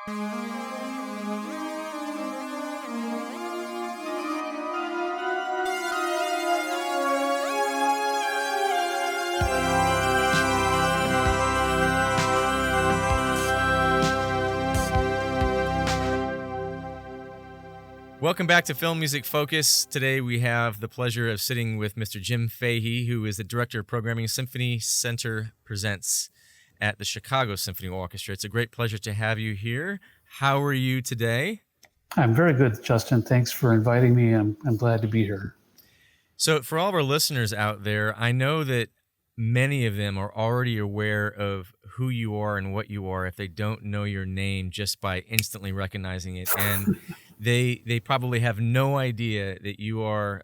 Welcome back to Film Music Focus. Today we have the pleasure of sitting with Mr. Jim Fahey, who is the Director of Programming Symphony Center Presents at the Chicago Symphony Orchestra. It's a great pleasure to have you here. How are you today? I'm very good, Justin. Thanks for inviting me. I'm glad to be here. So for all of our listeners out there, I know that many of them are already aware of who you are and what you are if they don't know your name just by instantly recognizing it. And they probably have no idea that you are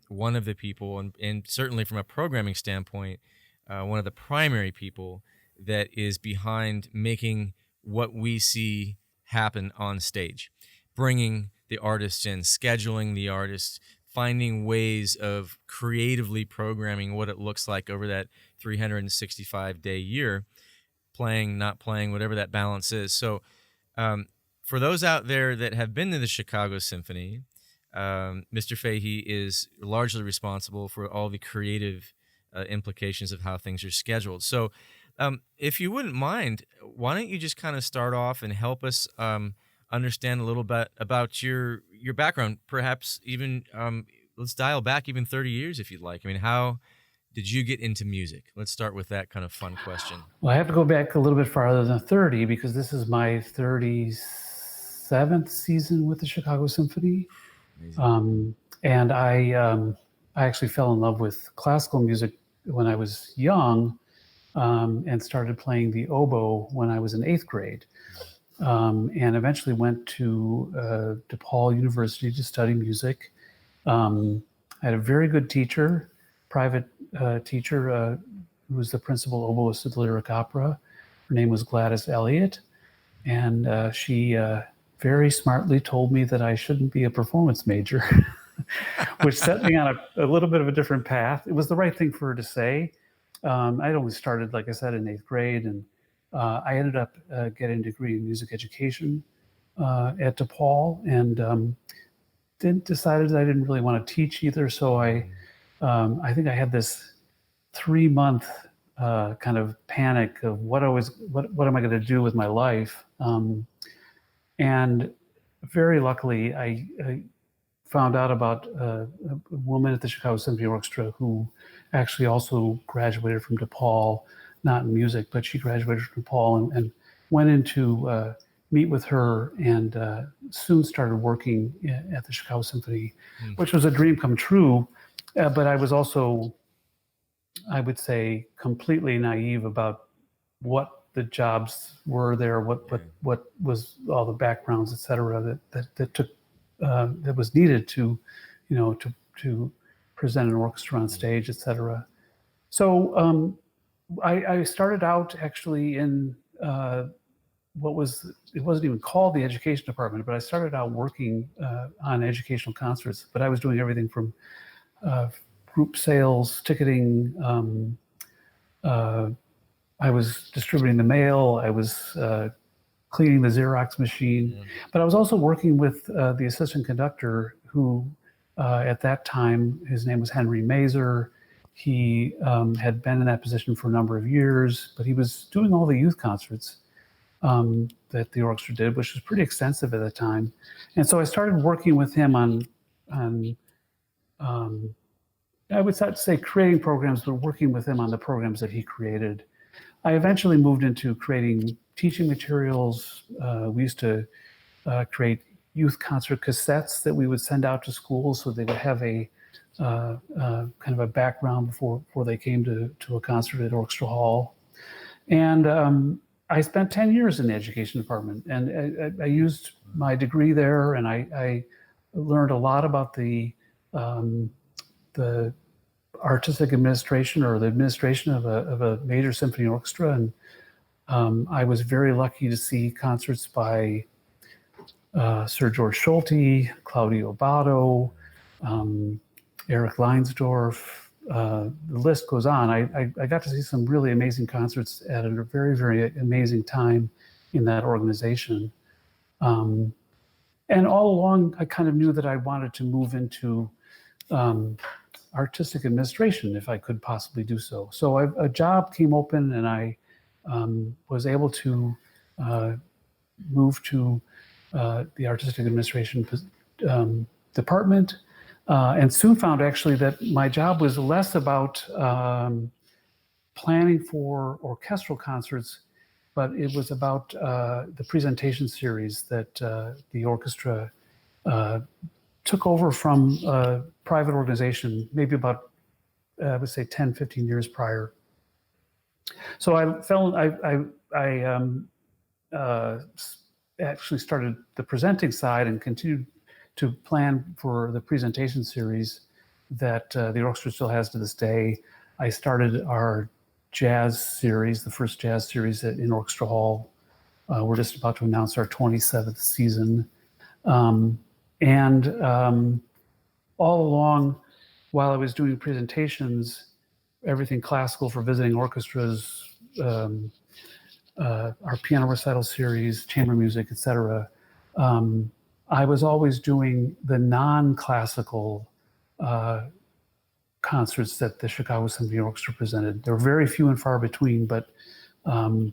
one of the people, and certainly from a programming standpoint, one of the primary people that is behind making what we see happen on stage, bringing the artists in, scheduling the artists, finding ways of creatively programming what it looks like over that 365-day year, playing, not playing, whatever that balance is. So for those out there that have been to the Chicago Symphony, Mr. Fahey is largely responsible for all the creative implications of how things are scheduled. So if you wouldn't mind, why don't you just kind of start off and help us understand a little bit about your background, perhaps even let's dial back even 30 years if you'd like. I mean, how did you get into music? Let's start with that kind of fun question. Well, I have to go back a little bit farther than 30 because this is my 37th season with the Chicago Symphony. And I actually fell in love with classical music when I was young and started playing the oboe when I was in 8th grade. And eventually went to DePaul University to study music. I had a very good teacher, private teacher, who was the principal oboist of the Lyric Opera. Her name was Gladys Elliott. And she very smartly told me that I shouldn't be a performance major, which set me on a little bit of a different path. It was the right thing for her to say. I'd only started, like I said, in 8th grade, and I ended up getting a degree in music education at DePaul, and decided that I didn't really want to teach either. So I think I had this 3-month kind of panic of what am I going to do with my life? And very luckily, I found out about a woman at the Chicago Symphony Orchestra who actually also graduated from DePaul, not in music, but she graduated from DePaul and went in to meet with her, and soon started working at the Chicago Symphony, which was a dream come true. But I was also, I would say, completely naive about what the jobs were there, what was all the backgrounds, et cetera, that took that was needed to, to present an orchestra on stage, et cetera. So I started out actually in it wasn't even called the education department, but I started out working on educational concerts. But I was doing everything from group sales, ticketing. I was distributing the mail. I was cleaning the Xerox machine. But I was also working with the assistant conductor who, at that time, his name was Henry Mazer. He had been in that position for a number of years, but he was doing all the youth concerts that the orchestra did, which was pretty extensive at the time. And so I started working with him on I would say creating programs, but working with him on the programs that he created. I eventually moved into creating teaching materials. We used to create youth concert cassettes that we would send out to schools so they would have a kind of a background before they came to a concert at Orchestra Hall. And I spent 10 years in the education department, and I used my degree there, and I learned a lot about the artistic administration, or the administration of a major symphony orchestra. And I was very lucky to see concerts by Sir George Solti, Claudio Abbado, Eric Leinsdorf. The list goes on. I got to see some really amazing concerts at a very, very amazing time in that organization. Um, and all along, I kind of knew that I wanted to move into um, artistic administration if I could possibly do so. So a job came open, and I was able to uh, move to the artistic administration department, and soon found actually that my job was less about planning for orchestral concerts, but it was about the presentation series that the orchestra uh, took over from a private organization, maybe about, I would say 10, 15 years prior. So I actually started the presenting side and continued to plan for the presentation series that the orchestra still has to this day. I started our jazz series, the first jazz series in Orchestra Hall. We're just about to announce our 27th season. Um, and all along, while I was doing presentations, everything classical for visiting orchestras, our piano recital series, chamber music, etc. I was always doing the non-classical uh, concerts that the Chicago Symphony Orchestra presented. There were very few and far between, but um,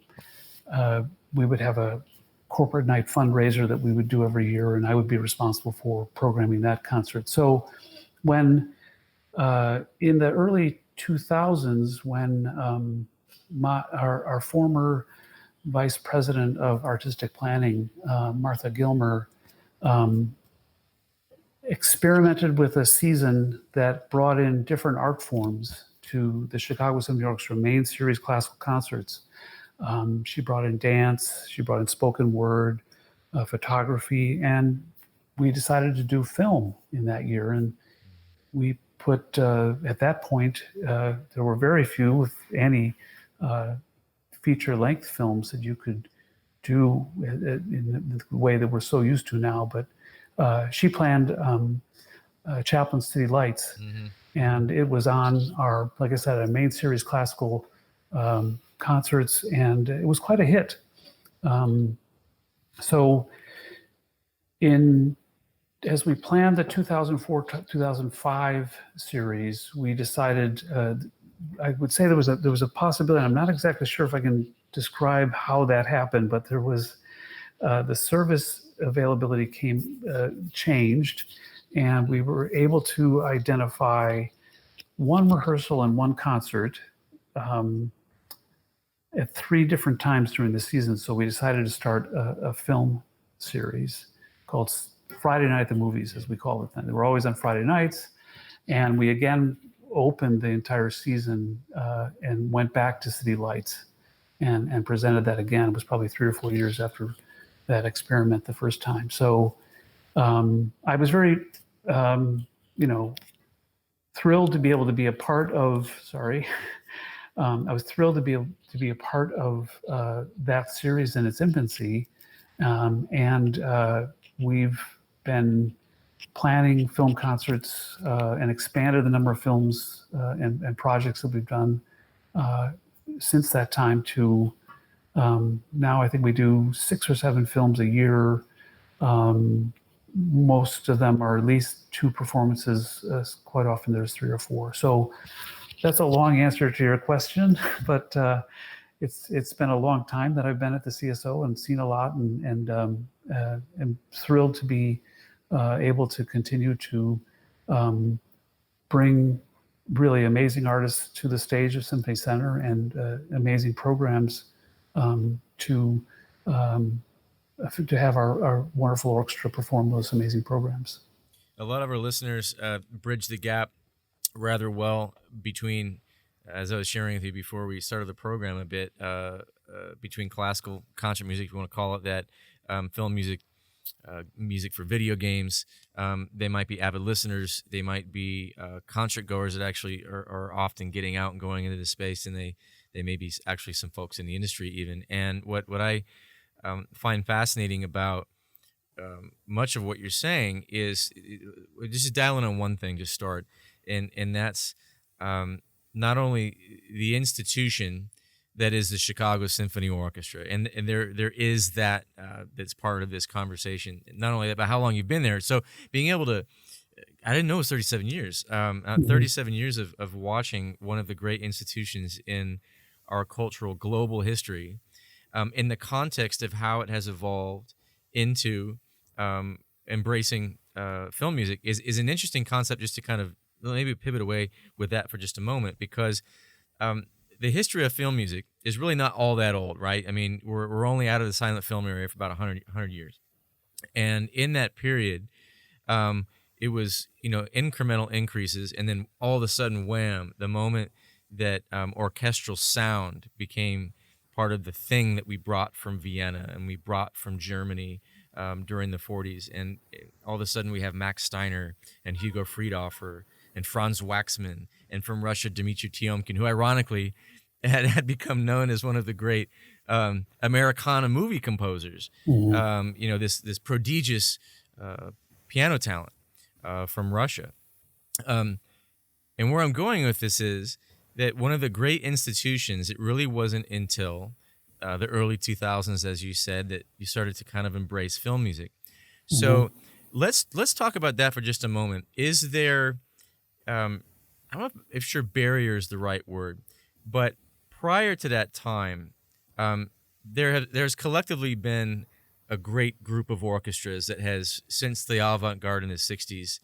we would have a corporate night fundraiser that we would do every year, and I would be responsible for programming that concert. So when in the early 2000s, when our former vice president of artistic planning, Martha Gilmer, um, experimented with a season that brought in different art forms to the Chicago Symphony Orchestra main series classical concerts. She brought in dance, she brought in spoken word, photography, and we decided to do film in that year. And we put, at that point, there were very few, if any, feature length films that you could do in the way that we're so used to now. But she planned Chaplin City Lights, Mm-hmm. and it was on our, like I said, our main series classical concerts, and it was quite a hit. So in as we planned the 2004-2005 series, we decided, I would say there was a possibility. I'm not exactly sure if I can describe how that happened, but there was the service availability changed, and we were able to identify one rehearsal and one concert um, at 3 different times during the season. So we decided to start a film series called Friday Night at the Movies, as we call it then. They were always on Friday nights. And we again opened the entire season and went back to City Lights and presented that again. It was probably 3 or 4 years after that experiment the first time. So I was very, you know, thrilled to be able to be a part of, I was thrilled to be a part of that series in its infancy. And we've been planning film concerts and expanded the number of films and projects that we've done since that time to now I think we do 6 or 7 films a year. Most of them are at least 2 performances. Quite often there's 3 or 4. So that's a long answer to your question, but it's been a long time that I've been at the CSO and seen a lot, and am thrilled to be able to continue to bring really amazing artists to the stage of Symphony Center and amazing programs to have our wonderful orchestra perform those amazing programs. A lot of our listeners bridge the gap rather well between, as I was sharing with you before we started the program a bit, between classical concert music, if you want to call it that, film music, music for video games. They might be avid listeners. They might be concert goers that actually are often getting out and going into the space, and they may be actually some folks in the industry even. And what I find fascinating about much of what you're saying is just dialing on one thing to start, and that's not only the institution that is the Chicago Symphony Orchestra, and there is that that's part of this conversation. Not only that, but how long you've been there. So being able to, I didn't know it was 37 years. 37 years of watching one of the great institutions in our cultural global history, in the context of how it has evolved into embracing film music is an interesting concept. Just to kind of maybe pivot away with that for just a moment, because the history of film music is really not all that old, right? I mean, we're only out of the silent film era for about 100 years. And in that period, it was, incremental increases. And then all of a sudden, wham, the moment that orchestral sound became part of the thing that we brought from Vienna and we brought from Germany during the 40s. And all of a sudden we have Max Steiner and Hugo Friedhofer and Franz Waxman, and from Russia, Dmitri Tiomkin, who ironically had become known as one of the great Americana movie composers. This prodigious piano talent from Russia. And where I'm going with this is that one of the great institutions, it really wasn't until the early 2000s, as you said, that you started to kind of embrace film music. So let's talk about that for just a moment. Is there, I don't know if sure barrier is the right word, but prior to that time, there's collectively been a great group of orchestras that has, since the avant-garde in the 60s,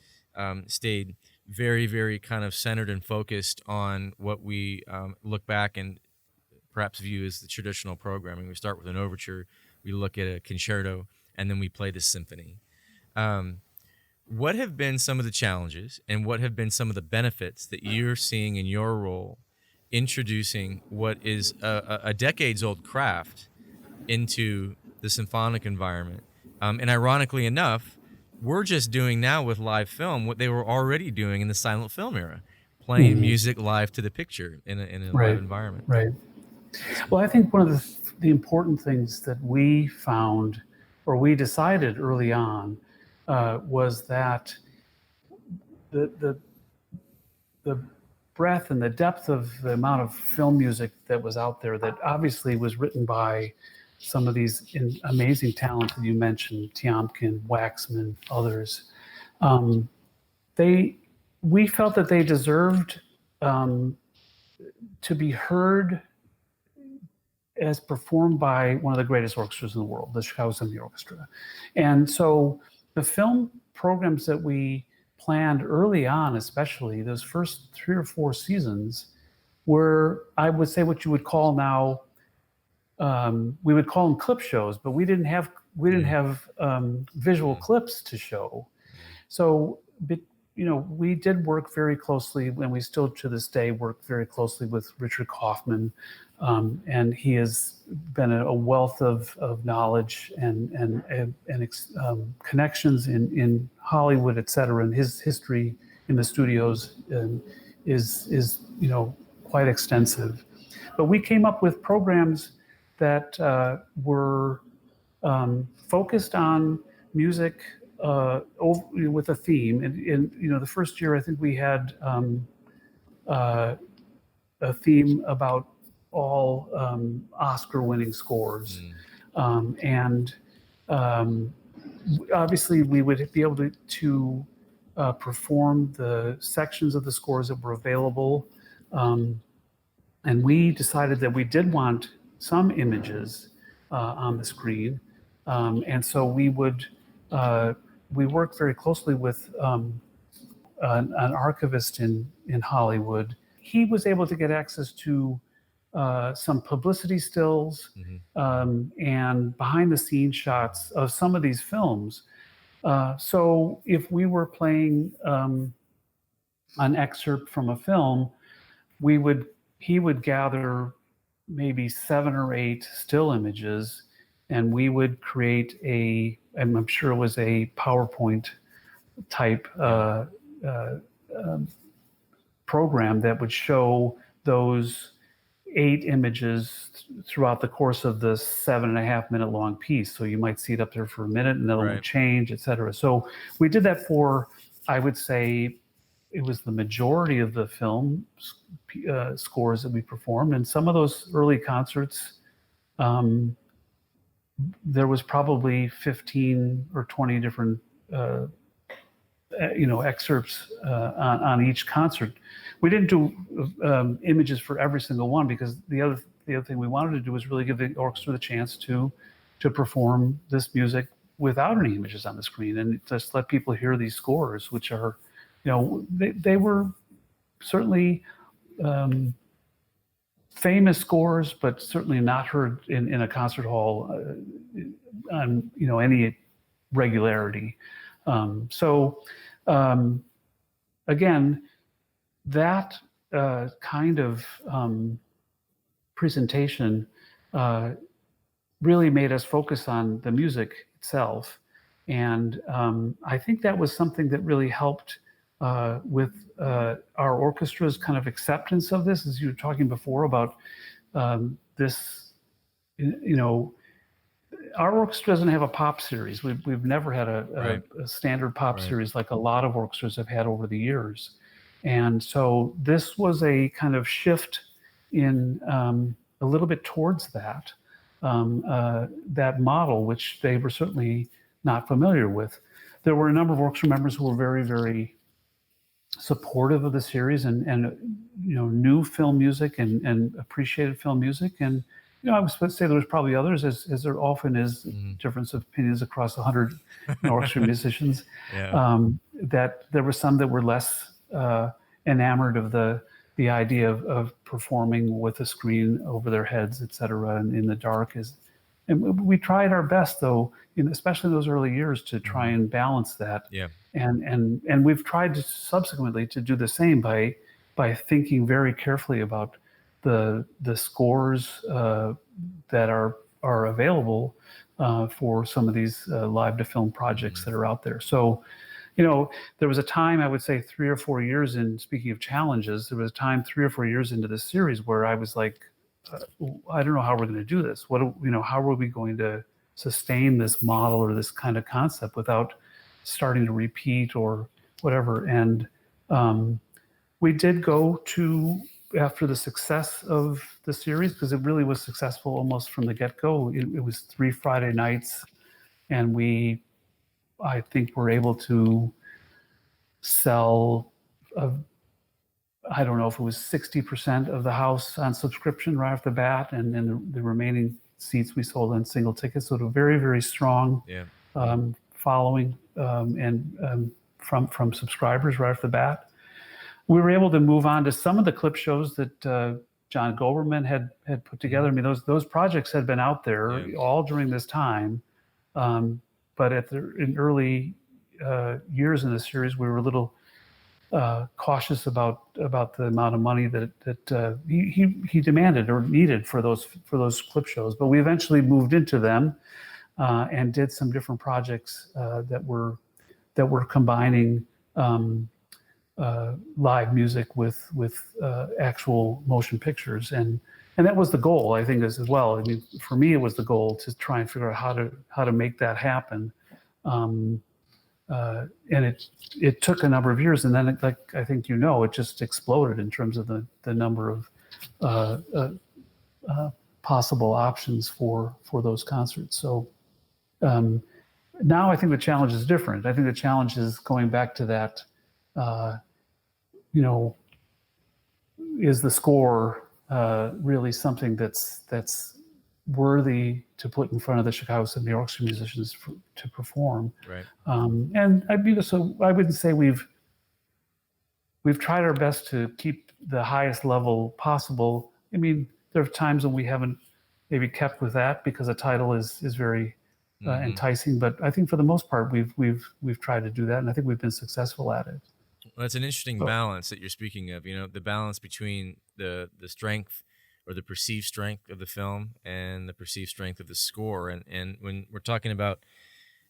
stayed very, very kind of centered and focused on what we look back and perhaps view as the traditional programming. We start with an overture, we look at a concerto, and then we play the symphony. What have been some of the challenges and what have been some of the benefits that you're seeing in your role introducing what is a decades-old craft into the symphonic environment? And ironically enough, we're just doing now with live film what they were already doing in the silent film era, playing music live to the picture in a live environment. Right. Well, I think one of the important things that we found, or we decided early on, was that the breadth and the depth of the amount of film music that was out there, that obviously was written by some of these amazing talents that you mentioned, Tiomkin, Waxman, others. We felt that they deserved to be heard as performed by one of the greatest orchestras in the world, the Chicago Symphony Orchestra. And so the film programs that we planned early on, especially those first 3 or 4 seasons, were, I would say, what you would call now, we would call them clip shows, but we didn't have visual clips to show. So, we did work very closely, and we still to this day work very closely with Richard Kaufman, and he has been a wealth of knowledge and connections in Hollywood, et cetera. And his history in the studios is quite extensive. But we came up with programs that were focused on music with a theme. And the first year, I think we had a theme about all Oscar-winning scores, and obviously we would be able to perform the sections of the scores that were available, and we decided that we did want some images on the screen, and so we worked very closely with an archivist in Hollywood. He was able to get access to some publicity stills and behind the scenes shots of some of these films. So if we were playing an excerpt from a film, he would gather maybe 7 or 8 still images, and we would create and I'm sure it was a PowerPoint type program that would show those 8 images throughout the course of the 7.5 minute long piece. So you might see it up there for a minute and then it will change, et cetera. So we did that for, I would say, it was the majority of the film scores that we performed. And some of those early concerts, um, there was probably 15 or 20 different excerpts on each concert. We didn't do images for every single one, because the other thing we wanted to do was really give the orchestra the chance to perform this music without any images on the screen, and just let people hear these scores, which are, they were certainly famous scores, but certainly not heard in a concert hall on any regularity. So again, that kind of presentation really made us focus on the music itself. And I think that was something that really helped with our orchestra's kind of acceptance of this, as you were talking before about this, our orchestra doesn't have a pop series. We've never had a standard pop series like a lot of orchestras have had over the years. And so this was a kind of shift in a little bit towards that model, which they were certainly not familiar with. There were a number of orchestra members who were very, very supportive of the series, and knew film music and appreciated film music. And I was supposed to say there was probably others, as there often is, difference of opinions across 100 orchestra musicians. That there were some that were less enamored of the idea of performing with a screen over their heads, et cetera, and in the dark. And we tried our best, though, especially in those early years, to try and balance that. And we've tried to subsequently to do the same by thinking very carefully about the scores that are available for some of these live to film projects that are out there. So, there was a time, I would say 3 or 4 years in, speaking of challenges, there was a time 3 or 4 years into this series where I was like, I don't know how we're going to do this. How are we going to sustain this model or this kind of concept without starting to repeat or whatever? And we did go to, after the success of the series, because it really was successful almost from the get-go. It was 3 Friday nights, and I think we're able to sell, I don't know if it was 60% of the house on subscription right off the bat, and then the remaining seats we sold on single tickets. So a very, very strong following and from subscribers right off the bat. We were able to move on to some of the clip shows that John Goberman had put together. I mean, those projects had been out there all during this time. But in early years in the series, we were a little cautious about the amount of money that he demanded or needed for those clip shows. But we eventually moved into them and did some different projects that were combining live music with actual motion pictures, and that was the goal, I think, as well. I mean, for me, it was the goal to try and figure out how to make that happen. And it took a number of years, and then like I think it just exploded in terms of the number of possible options for those concerts. So now I think the challenge is different. I think the challenge is going back to that. Is the score really something that's worthy to put in front of the Chicago Symphony Orchestra musicians to perform? Right. And so I wouldn't say we've tried our best to keep the highest level possible. I mean, there are times when we haven't maybe kept with that because the title is very enticing, but I think for the most part we've tried to do that, and I think we've been successful at it. Well, that's an interesting balance that you're speaking of. The balance between the strength or the perceived strength of the film and the perceived strength of the score. And when we're talking about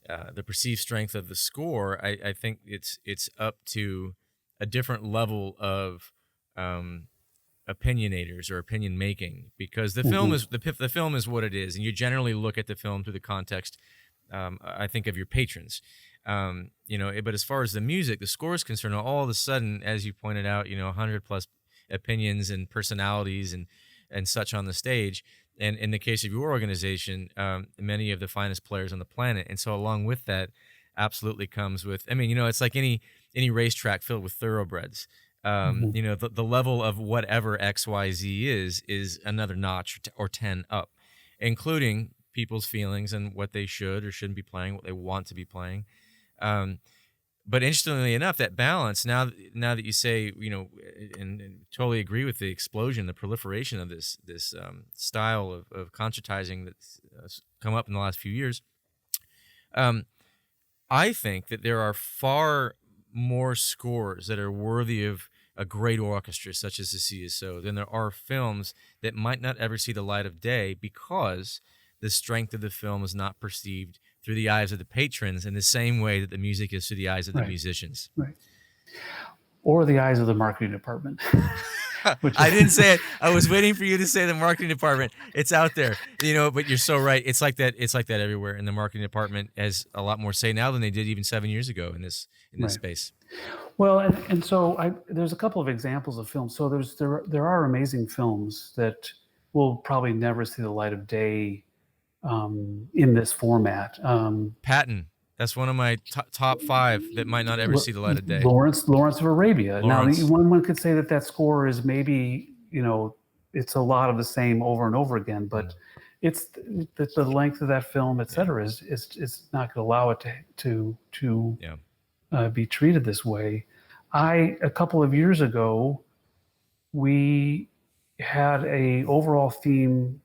the perceived strength of the score, I think it's up to a different level of opinionators or opinion making, because the film is the film is what it is, and you generally look at the film through the context, I think, of your patrons. But as far as the music, the score is concerned, all of a sudden, as you pointed out, 100 plus opinions and personalities and such on the stage. And in the case of your organization, many of the finest players on the planet. And so along with that, absolutely comes with, it's like any racetrack filled with thoroughbreds. Mhm. The level of whatever XYZ is another notch or 10 up, including people's feelings and what they should or shouldn't be playing, what they want to be playing. But interestingly enough, that balance, now that you say, and totally agree with the explosion, the proliferation of this style of concertizing that's come up in the last few years, I think that there are far more scores that are worthy of a great orchestra such as the CSO than there are films that might not ever see the light of day because the strength of the film is not perceived through the eyes of the patrons in the same way that the music is through the eyes of the Right. musicians. Right. Or the eyes of the marketing department. I didn't say it. I was waiting for you to say the marketing department. It's out there, but you're so right. It's like that. It's like that everywhere. And the marketing department has a lot more say now than they did even 7 years ago in this Right. space. Well, and so there's a couple of examples of films. So there are amazing films that will probably never see the light of day in this format. Patton. That's one of my top 5 that might not ever see the light of day. Lawrence of Arabia. Lawrence. Now, one could say that score is maybe, it's a lot of the same over and over again, but it's the length of that film, et cetera, is not going to allow it to be treated this way. A couple of years ago, we had a overall theme.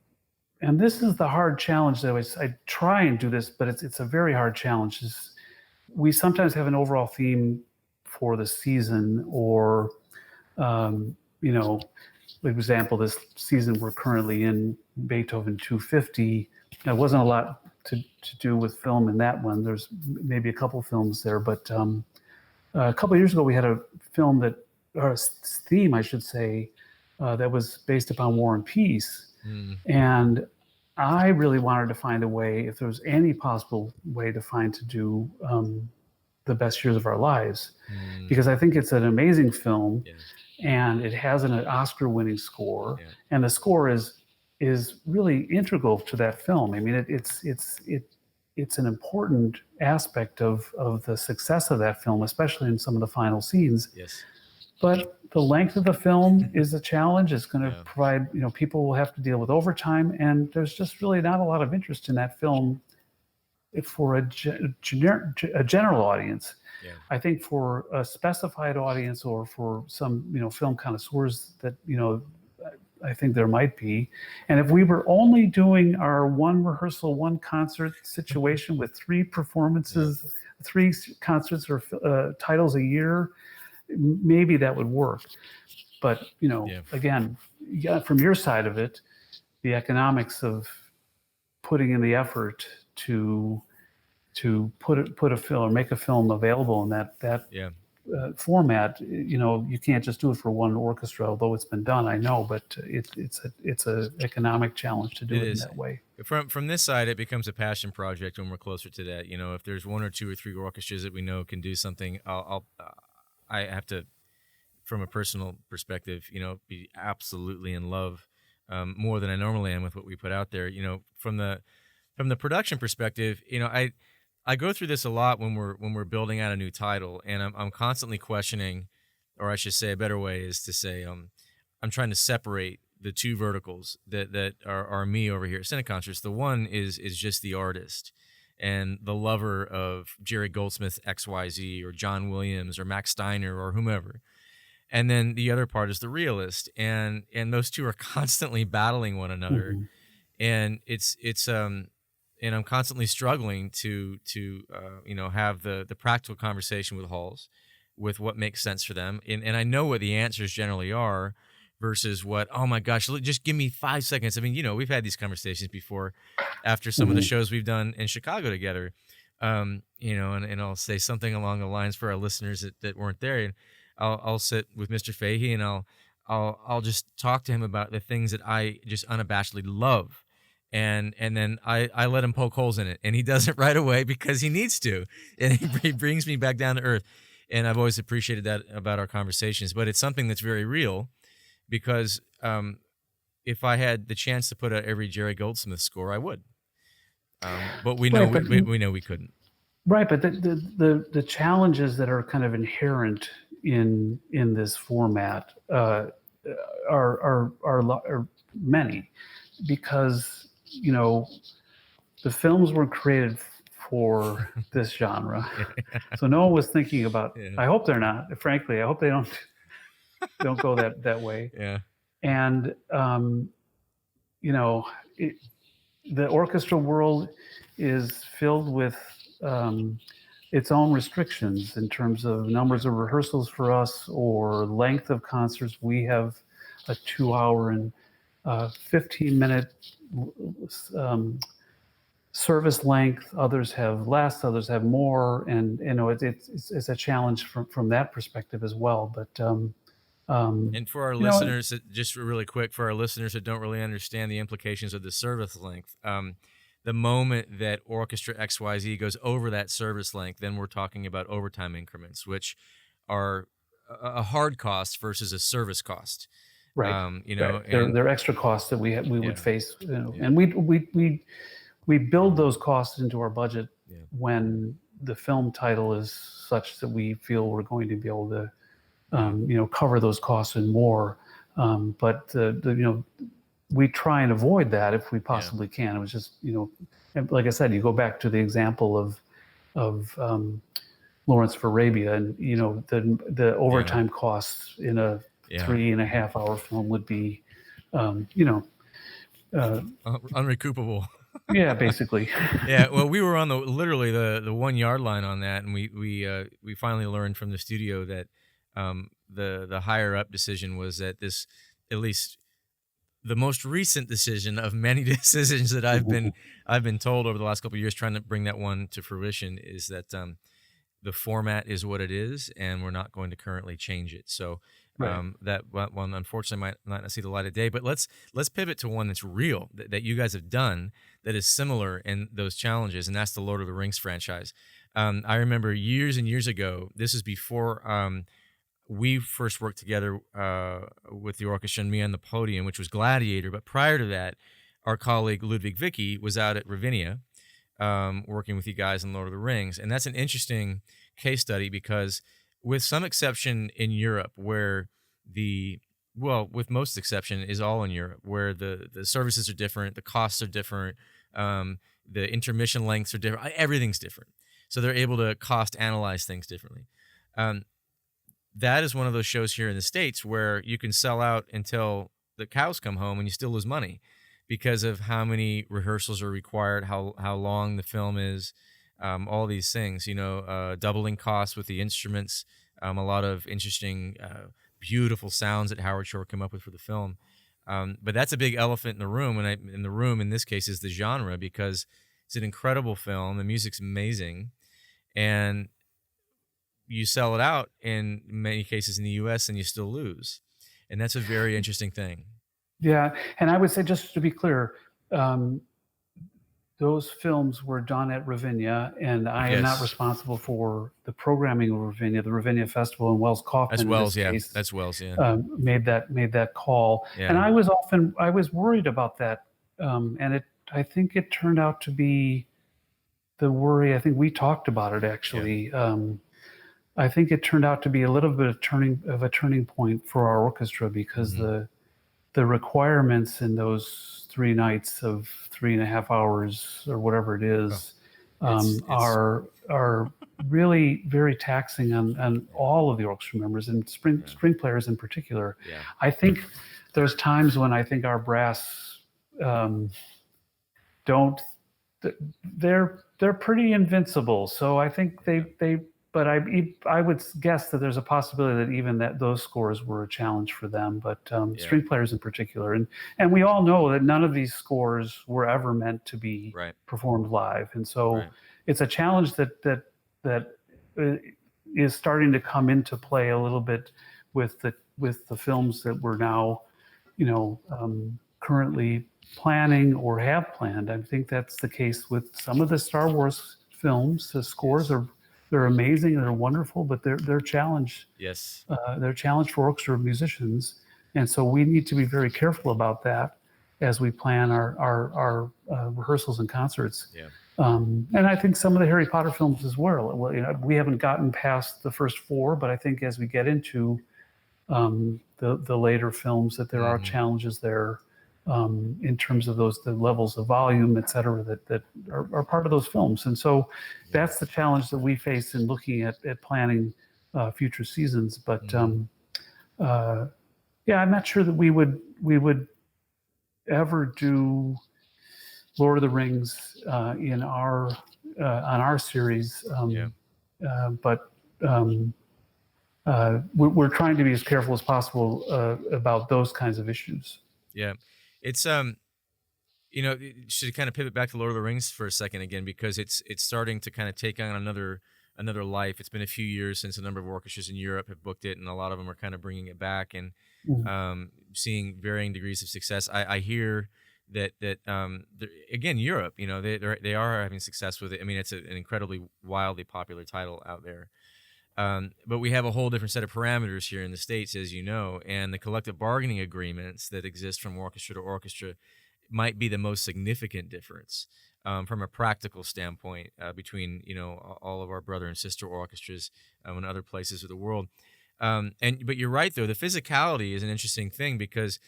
And this is the hard challenge that I try and do this, but it's a very hard challenge. We sometimes have an overall theme for the season, or, for example, this season we're currently in, Beethoven 250. There wasn't a lot to do with film in that one. There's maybe a couple films there, but a couple of years ago we had a film or a theme, I should say, that was based upon War and Peace. And I really wanted to find a way, if there was any possible way to do The Best Years of Our Lives, because I think it's an amazing film, and it has an Oscar-winning score, and the score is really integral to that film. I mean, it's an important aspect of the success of that film, especially in some of the final scenes. Yes. But the length of the film is a challenge. It's going to provide, people will have to deal with overtime, and there's just really not a lot of interest in that film for a general audience. Yeah. I think for a specified audience, or for some, film connoisseurs, that, I think there might be. And if we were only doing our one rehearsal, one concert situation with 3 performances, 3 concerts or titles a year, maybe that would work. But, again, from your side of it, the economics of putting in the effort to put a film or make a film available in that format, you can't just do it for one orchestra, although it's been done, I know, but it's a economic challenge to do it in that way. From this side, it becomes a passion project when we're closer to that. If there's 1 or 2 or 3 orchestras that we know can do something, I have to, from a personal perspective, be absolutely in love, more than I normally am with what we put out there. From the production perspective, I go through this a lot when we're building out a new title, and I'm constantly questioning, or I should say, a better way is to say, I'm trying to separate the 2 verticals that are me over here at Cineconcerts. The one is just the artist and the lover of Jerry Goldsmith's XYZ, or John Williams, or Max Steiner, or whomever. And then the other part is the realist, and those 2 are constantly battling one another. And and I'm constantly struggling to have the practical conversation with halls, with what makes sense for them. And I know what the answers generally are, versus what, oh my gosh, just give me 5 seconds. I mean, we've had these conversations before after some of the shows we've done in Chicago together, and I'll say something along the lines for our listeners that weren't there. And I'll sit with Mr. Fahey, and I'll just talk to him about the things that I just unabashedly love. and then I let him poke holes in it, and he does it right away because he needs to, and he brings me back down to earth. And I've always appreciated that about our conversations. But it's something that's very real because if I had the chance to put out every Jerry Goldsmith score, I would. But we know we know we couldn't. Right, but the challenges that are kind of inherent in this format are many, because the films were created for this genre, so no one was thinking about. Yeah. I hope they're not. Frankly, I hope they don't go that way. Yeah. And the orchestra world is filled with its own restrictions in terms of numbers of rehearsals for us or length of concerts. We have a 2-hour and 15-minute service length. Others have less, others have more, and it's a challenge from that perspective as well. But and for our listeners, just really quick, for our listeners that don't really understand the implications of the service length, the moment that Orchestra XYZ goes over that service length, then we're talking about overtime increments, which are a hard cost versus a service cost. Right. Right. They're extra costs that we would face, and we build those costs into our budget when the film title is such that we feel we're going to be able to cover those costs and more. But we try and avoid that if we possibly can. It was just, like I said, you go back to the example of Lawrence of Arabia, and the overtime costs in a 3.5-hour film would be, unrecoupable. Yeah, basically. Yeah, well, we were on literally the 1 yard line on that, and we finally learned from the studio that the higher up decision was that this, at least the most recent decision of many decisions that I've been told over the last couple of years trying to bring that one to fruition, is that the format is what it is, and we're not going to currently change it. So that one unfortunately might not see the light of day. But let's pivot to one that's real, that you guys have done, that is similar in those challenges, and that's the Lord of the Rings franchise. I remember years and years ago, this is before we first worked together with the orchestra and me on the podium, which was Gladiator. But prior to that, our colleague Ludwig Vicky was out at Ravinia working with you guys in Lord of the Rings. And that's an interesting case study because, with some exception in Europe, where with most exception is all in Europe, where the services are different, the costs are different, the intermission lengths are different, everything's different. So they're able to cost analyze things differently. That is one of those shows here in the States where you can sell out until the cows come home and you still lose money because of how many rehearsals are required, how long the film is, all these things, doubling costs with the instruments, a lot of interesting, beautiful sounds that Howard Shore came up with for the film. But that's a big elephant in the room. And the room in this case is the genre, because it's an incredible film. The music's amazing. And you sell it out in many cases in the U.S. and you still lose. And that's a very interesting thing. Yeah. And I would say, just to be clear, those films were done at Ravinia, and I am not responsible for the programming of Ravinia. The Ravinia Festival, and Wells Kaufman. That's Wells, case, that's Wells, yeah. Made that call. Yeah. And I was worried about that. And I think it turned out to be the worry. I think we talked about it actually. Yeah. I think it turned out to be a little bit of a turning point for our orchestra, because the requirements in those 3 nights of 3.5 hours or whatever it is are really very taxing on all of the orchestra members, and string players in particular. Yeah. I think there's times when I think our brass they're pretty invincible. So I think but I would guess that there's a possibility that even those scores were a challenge for them, but string players in particular. And we all know that none of these scores were ever meant to be performed live. And so it's a challenge that is starting to come into play a little bit with the films that we're now, currently planning or have planned. I think that's the case with some of the Star Wars films. The scores they're amazing, they're wonderful, but they're challenged. Yes. They're challenged for orchestra musicians, and so we need to be very careful about that as we plan our rehearsals and concerts. Yeah. And I think some of the Harry Potter films as well. Well, we haven't gotten past the first four, but I think as we get into the later films, that there are challenges there in terms of the levels of volume, et cetera, that are part of those films. And so that's the challenge that we face in looking at planning future seasons. But yeah, I'm not sure that we would ever do Lord of the Rings in on our series. But we're trying to be as careful as possible about those kinds of issues. Yeah, it's should kind of pivot back to Lord of the Rings for a second again, because it's starting to kind of take on another life. It's been a few years since a number of orchestras in Europe have booked it, and a lot of them are kind of bringing it back and seeing varying degrees of success. I hear that again, Europe, they are having success with it. I mean, it's an incredibly wildly popular title out there. But we have a whole different set of parameters here in the States, as you know, and the collective bargaining agreements that exist from orchestra to orchestra might be the most significant difference from a practical standpoint between all of our brother and sister orchestras in other places of the world. But you're right, though, the physicality is an interesting thing, because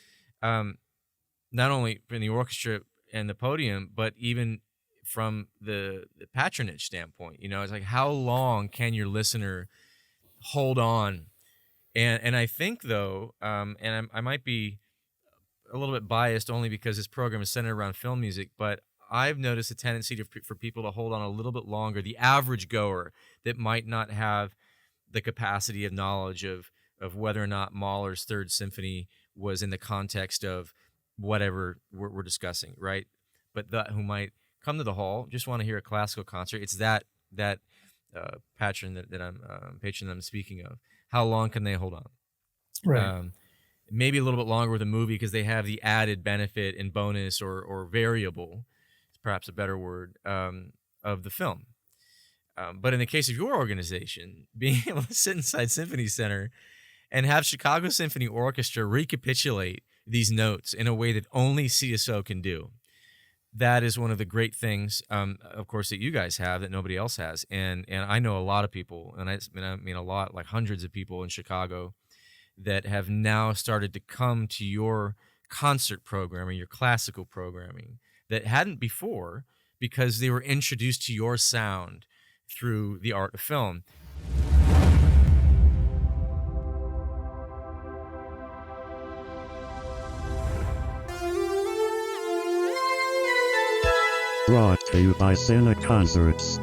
not only from the orchestra and the podium, but even from the patronage standpoint, it's like, how long can your listener hold on? And I think, though, and I might be a little bit biased only because this program is centered around film music, but I've noticed a tendency for people to hold on a little bit longer. The average goer that might not have the capacity of knowledge of whether or not Mahler's Third Symphony was in the context of whatever we're discussing, right? But who might come to the hall, just want to hear a classical concert. It's that patron that I'm speaking of. How long can they hold on? Right. Maybe a little bit longer with a movie, because they have the added benefit and bonus or variable, is perhaps a better word, of the film. But in the case of your organization, being able to sit inside Symphony Center and have Chicago Symphony Orchestra recapitulate these notes in a way that only CSO can do, that is one of the great things, of course, that you guys have that nobody else has. And I know a lot of people, and I mean a lot, like hundreds of people in Chicago, that have now started to come to your concert programming, your classical programming, that hadn't before, because they were introduced to your sound through the art of film. Brought to you by Cine Concerts.